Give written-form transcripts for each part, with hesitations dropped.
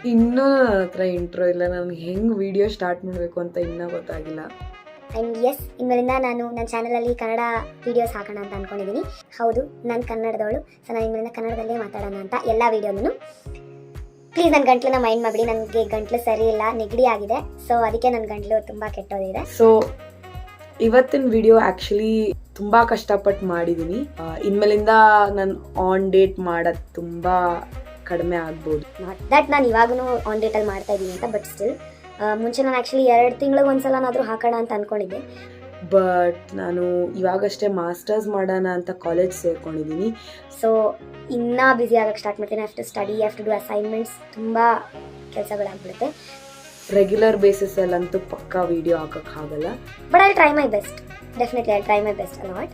ಇನ್ನೂ ನನ್ನ ಹತ್ರ ಇಂಟ್ರೋ ಇಲ್ಲ. ನನಗೆ ಹೆಂಗೆ ವಿಡಿಯೋ ಸ್ಟಾರ್ಟ್ ಮಾಡಬೇಕು ಅಂತ ಇನ್ನೂ ಗೊತ್ತಾಗಿಲ್ಲ. ಆ್ಯಂಡ್ ಎಸ್, ಇನ್ಮೇಲಿಂದ ನಾನು ನನ್ನ ಚಾನಲಲ್ಲಿ ಕನ್ನಡ ವೀಡಿಯೋಸ್ ಹಾಕೋಣ ಅಂತ ಅಂದ್ಕೊಂಡಿದ್ದೀನಿ. ಹೌದು, ನಾನು ಕನ್ನಡದವಳು. ಸೊ ನಾನು ಇನ್ಮೇಲಿಂದ ಕನ್ನಡದಲ್ಲೇ ಮಾತಾಡೋಣ ಅಂತ ಎಲ್ಲ ವೀಡಿಯೋನು. ಪ್ಲೀಸ್ ನನ್ನ ಗಂಟ್ಲನ್ನ ಮೈಂಡ್ ಮಾಡಿಬಿಡಿ. ನನಗೆ ಗಂಟ್ಲು ಸರಿ ಇಲ್ಲ, ನೆಗಡಿ ಆಗಿದೆ. ಸೊ ಅದಕ್ಕೆ ನನ್ನ ಗಂಟ್ಲು ತುಂಬ ಕೆಟ್ಟೋದಿದೆ. ಸೊ ಇವತ್ತಿನ ವಿಡಿಯೋ ಆ್ಯಕ್ಚುಲಿ ತುಂಬ ಕಷ್ಟಪಟ್ಟು ಮಾಡಿದ್ದೀನಿ. ಇನ್ಮೇಲಿಂದ ನಾನು ಆನ್ ಡೇಟ್ ಮಾಡೋದು ತುಂಬ ಕಡಿಮೆ ಆಗ್ಬೋದು. ನಾಟ್ ದಟ್ ನಾನು ಇವಾಗೂ ಆನ್ ಡೇಟಲ್ಲಿ ಮಾಡ್ತಾ ಇದ್ದೀನಿ ಅಂತ, ಬಟ್ ಸ್ಟಿಲ್ ಮುಂಚೆ ನಾನು ಆ್ಯಕ್ಚುಲಿ 2 ತಿಂಗಳಿಗೆ ಒಂದ್ಸಲನಾದರೂ ಹಾಕೋಣ ಅಂತ ಅಂದ್ಕೊಂಡಿದ್ದೆ. ಬಟ್ ನಾನು ಇವಾಗಷ್ಟೇ ಮಾಸ್ಟರ್ಸ್ ಮಾಡೋಣ ಅಂತ ಕಾಲೇಜ್ ಸೇರ್ಕೊಂಡಿದ್ದೀನಿ. ಸೊ ಇನ್ನೂ ಬ್ಯುಸಿ ಆಗೋಕ್ಕೆ ಸ್ಟಾರ್ಟ್ ಮಾಡ್ತೀನಿ. Have to study, have to do assignments, ತುಂಬ ಕೆಲಸಗಳಾಗ್ಬಿಡುತ್ತೆ. ರೆಗ್ಯುಲರ್ ಬೇಸಿಸಲ್ಲಂತೂ ಪಕ್ಕಾ ವಿಡಿಯೋ ಹಾಕೋಕ್ಕಾಗಲ್ಲ. But I try my best, definitely I try my best a lot.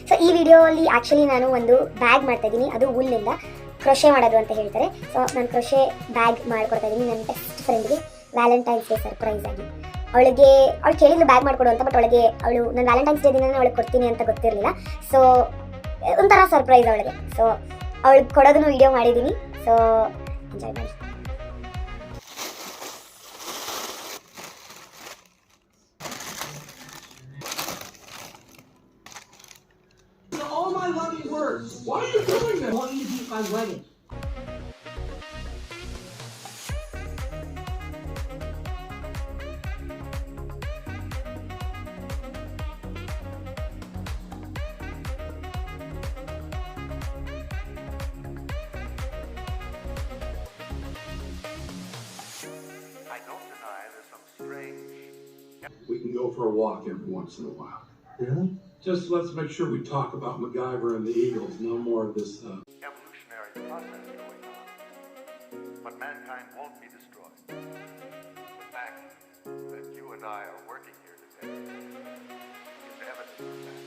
So ಈ ವಿಡಿಯೋಲಿ ಆ್ಯಕ್ಚುಲಿ ನಾನು ಒಂದು ಬ್ಯಾಗ್ ಮಾಡ್ತಾಯಿದ್ದೀನಿ. ಅದು ವೂಲ್ನಿಂದ ಕ್ರೋಶೆ ಮಾಡೋದು ಅಂತ ಹೇಳ್ತಾರೆ. ಸೊ ನಾನು ಕ್ರೋಶೆ ಬ್ಯಾಗ್ ಮಾಡ್ಕೊಡ್ತಾ ಇದ್ದೀನಿ ನನ್ನ ಬೆಸ್ಟ್ ಫ್ರೆಂಡ್ಗೆ ವ್ಯಾಲೆಂಟೈನ್ಸ್ ಡೇ ಸರ್ಪ್ರೈಸ್ ಆಗಿ. ಅವಳು ಕೇಳಿದ್ಲು ಬ್ಯಾಗ್ ಮಾಡಿಕೊಡು ಅಂತ, ಬಟ್ ಅವಳು ನಾನು ವ್ಯಾಲೆಂಟೈನ್ಸ್ ಡೇ ದಿನ ಅವಳಿಗೆ ಕೊಡ್ತೀನಿ ಅಂತ ಗೊತ್ತಿರಲಿಲ್ಲ. ಸೊ ಒಂಥರ ಸರ್ಪ್ರೈಸ್ ಅವಳಿಗೆ. ಸೊ ಅವಳಿಗೆ ಕೊಡೋದನ್ನು ವಿಡಿಯೋ ಮಾಡಿದ್ದೀನಿ. ಸೊ ಎಂಜಾಯ್ ಮಾಡಿ. All my loving words. Why are you doing that? I want you to be my wedding. I don't deny there's some strange. We can go for a walk every once in a while. Really? Just let's make sure we talk about MacGyver and the Eagles. No more of this. Evolutionary process going on. But mankind won't be destroyed. The fact that you and I are working here today is evidence of that.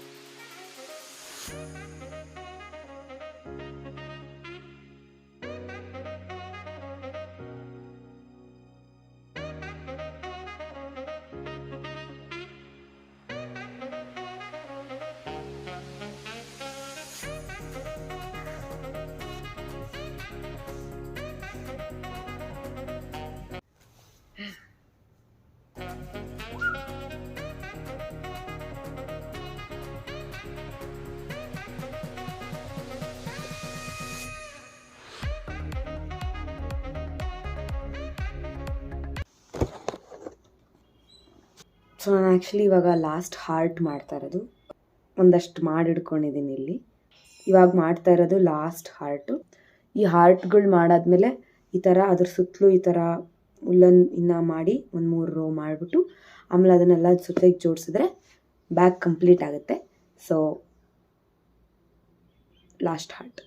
So ನಾನು actually ಇವಾಗ last heart ಮಾಡ್ತಾ ಇರೋದು. ಒಂದಷ್ಟು ಮಾಡಿಡ್ಕೊಂಡಿದ್ದೀನಿ ಇಲ್ಲಿ. ಇವಾಗ ಮಾಡ್ತಾ ಇರೋದು last heart. ಈ ಹಾರ್ಟ್ಗಳು ಮಾಡಾದ್ಮೇಲೆ ಈ ಥರ ಅದ್ರ ಸುತ್ತಲೂ ಈ ಥರ ಉಲ್ಲನ್ ಇನ್ನು ಮಾಡಿ ಒಂದು 3 ರೋ ಮಾಡಿಬಿಟ್ಟು ಆಮೇಲೆ ಅದನ್ನೆಲ್ಲ ಸುತ್ತಿಗೆ ಜೋಡಿಸಿದ್ರೆ ಬ್ಯಾಗ್ ಕಂಪ್ಲೀಟ್ ಆಗುತ್ತೆ. So last heart.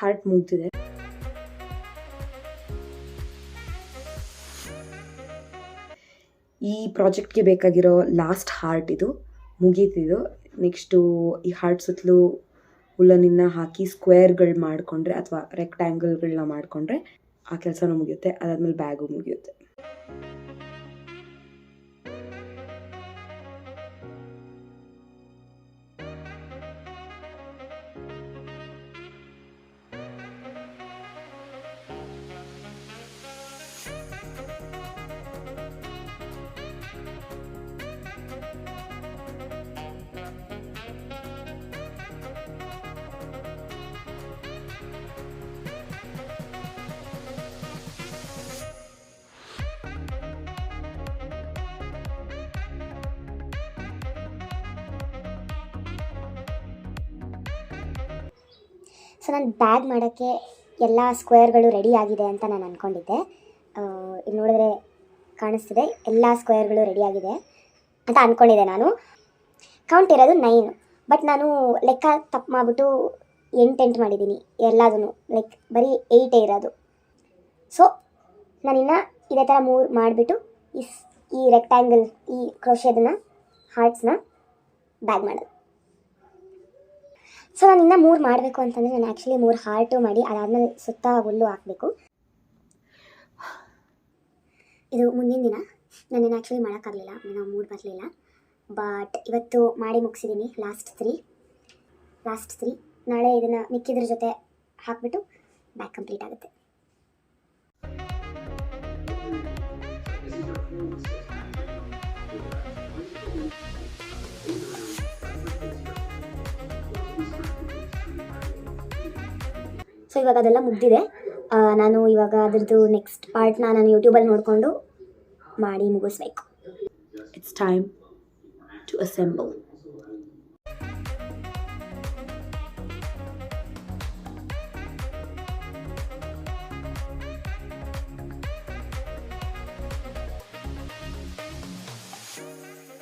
ಹಾರ್ಟ್ ಮುಗ್ದಿದೆ. ಈ ಪ್ರಾಜೆಕ್ಟ್ಗೆ ಬೇಕಾಗಿರೋ ಲಾಸ್ಟ್ ಹಾರ್ಟ್ ಇದು ಮುಗೀತಿದು. ನೆಕ್ಸ್ಟು ಈ ಹಾರ್ಟ್ ಸುತ್ತಲೂ ಉಲ್ಲನಿನ ಹಾಕಿ ಸ್ಕ್ವೇರ್ಗಳು ಮಾಡಿಕೊಂಡ್ರೆ ಅಥವಾ ರೆಕ್ಟ್ಯಾಂಗಲ್ಗಳನ್ನ ಮಾಡಿಕೊಂಡ್ರೆ ಆ ಕೆಲಸನೂ ಮುಗಿಯುತ್ತೆ. ಅದಾದಮೇಲೆ ಬ್ಯಾಗು ಮುಗಿಯುತ್ತೆ. ಸೊ ನಾನು ಬ್ಯಾಗ್ ಮಾಡೋಕ್ಕೆ ಎಲ್ಲ ಸ್ಕ್ವೇರ್ಗಳು ರೆಡಿ ಆಗಿದೆ ಅಂತ ನಾನು ಅಂದ್ಕೊಂಡಿದ್ದೆ. ಇಲ್ಲಿ ನೋಡಿದ್ರೆ ಕಾಣಿಸ್ತಿದೆ, ಎಲ್ಲ ಸ್ಕ್ವೇರ್ಗಳು ರೆಡಿ ಆಗಿದೆ ಅಂತ ಅಂದ್ಕೊಂಡಿದ್ದೆ ನಾನು. ಕೌಂಟ್ ಇರೋದು 9, ಬಟ್ ನಾನು ಲೆಕ್ಕ ತಪ್ಪು ಮಾಡಿಬಿಟ್ಟು 8 ಮಾಡಿದ್ದೀನಿ ಎಲ್ಲದೂ. ಲೈಕ್ ಬರೀ 8 ಇರೋದು. ಸೊ ನಾನಿನ್ನು ಇದೇ ಥರ 3 ಮಾಡಿಬಿಟ್ಟು ಈ ರೆಕ್ಟ್ಯಾಂಗಲ್, ಈ ಕ್ರೋಶೆದನ್ನ ಹಾರ್ಟ್ಸ್ನ ಬ್ಯಾಗ್ ಮಾಡೋದು. ಸೊ ನಾನು ಇನ್ನೂ 3 ಮಾಡಬೇಕು ಅಂತಂದರೆ ನಾನು ಆ್ಯಕ್ಚುಲಿ 3 ಹಾರ್ಟು ಮಾಡಿ ಅದಾದಮೇಲೆ ಸುತ್ತ ಹುಲ್ಲು ಹಾಕಬೇಕು. ಇದು ಮುಂದಿನ ದಿನ. ನಾನೇನು ಆ್ಯಕ್ಚುಲಿ ಮಾಡೋಕ್ಕಾಗಲಿಲ್ಲ, ನಾನು ಮೂಡ್ ಬರಲಿಲ್ಲ. ಬಟ್ ಇವತ್ತು ಮಾಡಿ ಮುಗಿಸಿದ್ದೀನಿ ಲಾಸ್ಟ್ 3. ನಾಳೆ ಇದನ್ನು ಮಿಕ್ಕಿದ್ರ ಜೊತೆ ಹಾಕಿಬಿಟ್ಟು ಬ್ಯಾಗ್ ಕಂಪ್ಲೀಟ್ ಆಗುತ್ತೆ. ಸೊ ಇವಾಗ ಅದೆಲ್ಲ ಮುಗ್ದಿದೆ. ನಾನು ಇವಾಗ ಅದ್ರದ್ದು ನೆಕ್ಸ್ಟ್ ಪಾರ್ಟ್ನ ನಾನು ಯೂಟ್ಯೂಬಲ್ಲಿ ನೋಡಿಕೊಂಡು ಮಾಡಿ ಮುಗಿಸ್ಬೇಕು. It's time to assemble.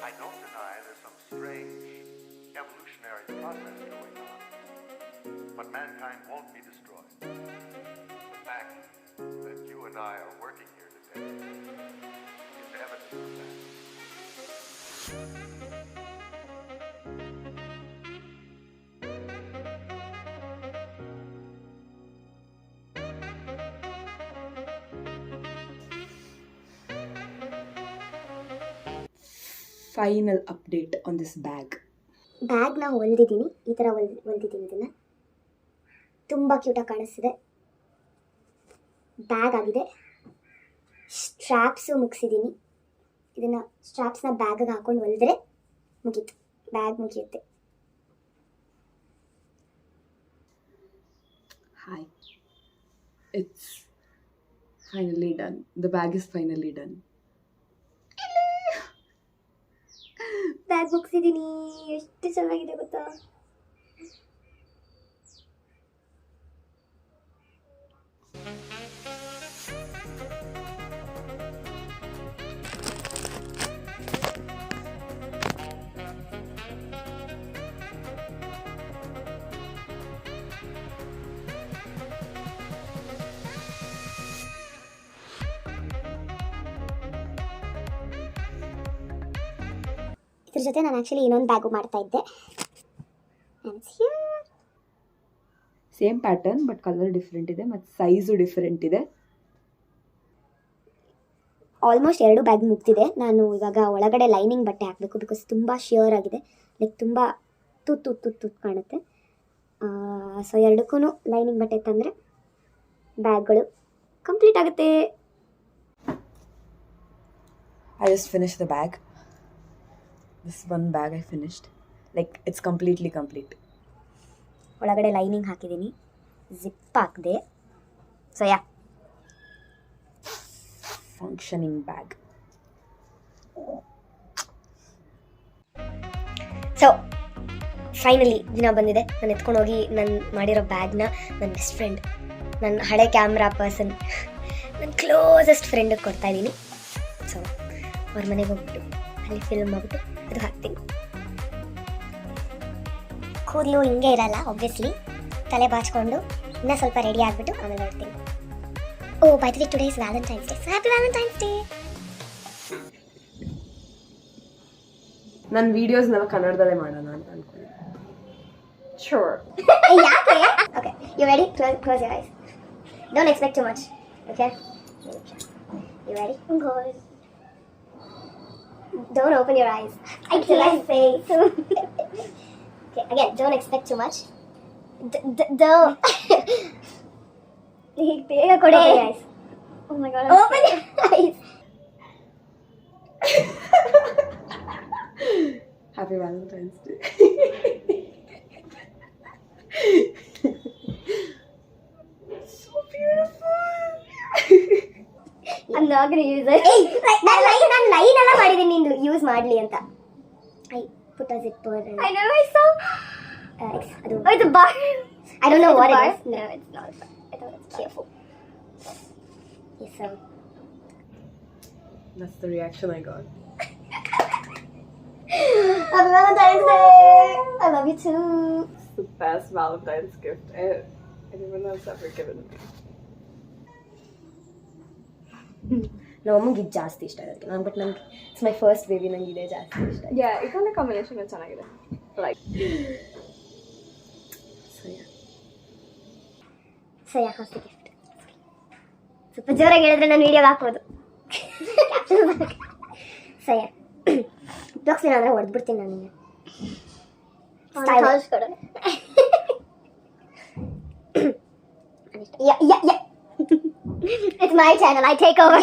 I don't deny there's some strange evolutionary process going on, but mankind won't be destroyed. The fact that you and I are working here today is evidence of that. Final update on this bag. ಬ್ಯಾಗ್ನ ಹೊಲ್ದಿದ್ದೀನಿ, ಈ ಥರ ಹೊಲ್ದಿದ್ದೀನಿ. ಇದನ್ನು ತುಂಬ ಕ್ಯೂಟಾಗಿ ಕಾಣಿಸ್ತಿದೆ. Bag ಆಗಿದೆ. ಸ್ಟ್ರ್ಯಾಪ್ಸು ಮುಗಿಸಿದ್ದೀನಿ. ಇದನ್ನು ಸ್ಟ್ರ್ಯಾಪ್ಸ್ನ ಬ್ಯಾಗಿಗೆ ಹಾಕೊಂಡು ಹೊಲಿದ್ರೆ ಮುಗೀತು, bag ಮುಗಿಯುತ್ತೆ. Hi. It's finally done. The bag is finally done. Bag ಮುಗಿಸಿದ್ದೀನಿ. ಎಷ್ಟು ಚೆನ್ನಾಗಿದೆ ಗೊತ್ತಾ? ಇದ್ರ ಜೊತೆ ನಾನು ಆ್ಯಕ್ಚುಲಿ ಇನ್ನೊಂದು ಬ್ಯಾಗು ಮಾಡ್ತಾ ಇದ್ದೆ. Same pattern but colour different ಇದೆ ಮತ್ತು ಸೈಜು ಡಿಫ್ರೆಂಟ್ ಇದೆ. ಆಲ್ಮೋಸ್ಟ್ 2 ಬ್ಯಾಗ್ ಮುಗ್ದಿದೆ. ನಾನು ಇವಾಗ ಒಳಗಡೆ ಲೈನಿಂಗ್ ಬಟ್ಟೆ ಹಾಕಬೇಕು, ಬಿಕಾಸ್ ತುಂಬ ಶ್ಯೂರ್ ಆಗಿದೆ. ಲೈಕ್ ತುಂಬ ತುತ್ತು ಕಾಣುತ್ತೆ. ಸೊ 2ಕ್ಕೂ ಲೈನಿಂಗ್ ಬಟ್ಟೆ ತಂದರೆ ಬ್ಯಾಗ್ಗಳು ಕಂಪ್ಲೀಟ್ ಆಗುತ್ತೆ. I just finished the bag. This one bag I finished. Like it's completely complete. ಒಳಗಡೆ ಲೈನಿಂಗ್ ಹಾಕಿದ್ದೀನಿ, ಜಿಪ್ ಹಾಕಿದೆ. So Functioning bag. So finally ದಿನ ಬಂದಿದೆ. ನಾನು ಎತ್ಕೊಂಡು ಹೋಗಿ ನಾನು ಮಾಡಿರೋ ಬ್ಯಾಗ್ನ ನನ್ನ ಬೆಸ್ಟ್ ಫ್ರೆಂಡ್, ನನ್ನ ಹಳೆ ಕ್ಯಾಮ್ರಾ ಪರ್ಸನ್, ನನ್ನ ಕ್ಲೋಸೆಸ್ಟ್ ಫ್ರೆಂಡಿಗೆ ಕೊಡ್ತಾಯಿದ್ದೀನಿ. ಸೊ ಅವ್ರ ಮನೆಗೆ ಹೋಗ್ಬಿಟ್ಟು ಅಲ್ಲಿ ಫಿಲ್ಮ್ ಮಾಡಿಬಿಟ್ಟು ಅದು ಹಾಕ್ತೀನಿ. ಕೂದಲು ಹಿಂಗೆ ಇರಲ್ಲ ಆಬ್ವಿಯಸ್ಲಿ, ತಲೆ ಬಾಚ್ಕೊಂಡು ಇನ್ನೂ ಸ್ವಲ್ಪ ರೆಡಿ ಆಗಿಬಿಟ್ಟು ಆಮೇಲೆ ಹೊರಡ್ತೀನಿ. Oh by the way, today is Valentine's Day. So happy Valentine's Day. ನನ್ನ ವೀಡಿಯೋಸ್ನೆಲ್ಲ ಕನ್ನಡದಲ್ಲೇ ಮಾಡೋಣ ಅಂತ ಅನ್ಕೊಂಡೆ. Sure. ಯಾಕೆ? Okay, you ready? Close your eyes. Don't expect too much. Okay, you ready? Don't open your eyes. I can't say. Okay, again, don't expect too much. Bega kode. Open your eyes. Oh my god. Open your eyes. Happy Valentine's Day. So beautiful. I'm not going to use it. Hey, ನಾನು line ಎಲ್ಲ ಮಾಡಿದ್ದೀನಿ ನಿಂದು use ಮಾಡಲಿ ಅಂತ. I put a zipper. I know I saw. ಅದು ಇದು I don't know It's a what bar? it is. No, it's not a bar. I thought it's Careful. Yes, so. That's the reaction I got. Happy Valentine's Day! I love you too. It's the best Valentine's gift anyone has ever given me. ನಮ್ಮಮ್ಮಗೆ ಇದು ಜಾಸ್ತಿ ಇಷ್ಟ ಆಗುತ್ತೆ ನಾನು but ನಂಗೆ it's my first baby ನಂಗೆ ಇದೇ ಜಾಸ್ತಿ ಇಷ್ಟ Yeah, ಈ ಕಲರ್ ಕಾಂಬಿನೇಷನ್ ಚೆನ್ನಾಗಿದೆ. Like ಸರಿ ಹಾಸ್ ದ ಗಿಫ್ಟ್ ಸ್ವಲ್ಪ ಜೋರಾಗಿ ಹೇಳಿದ್ರೆ ನಾನು ವಿಡಿಯೋಗೆ ಹಾಕ್ಬೋದು ಸರಿ ಬಾಕ್ಸಿನ ಅಂದರೆ ಹೊಡೆದ್ಬಿಡ್ತೀನಿ ನಾನು ನಿಮಗೆ It's my channel. I take over.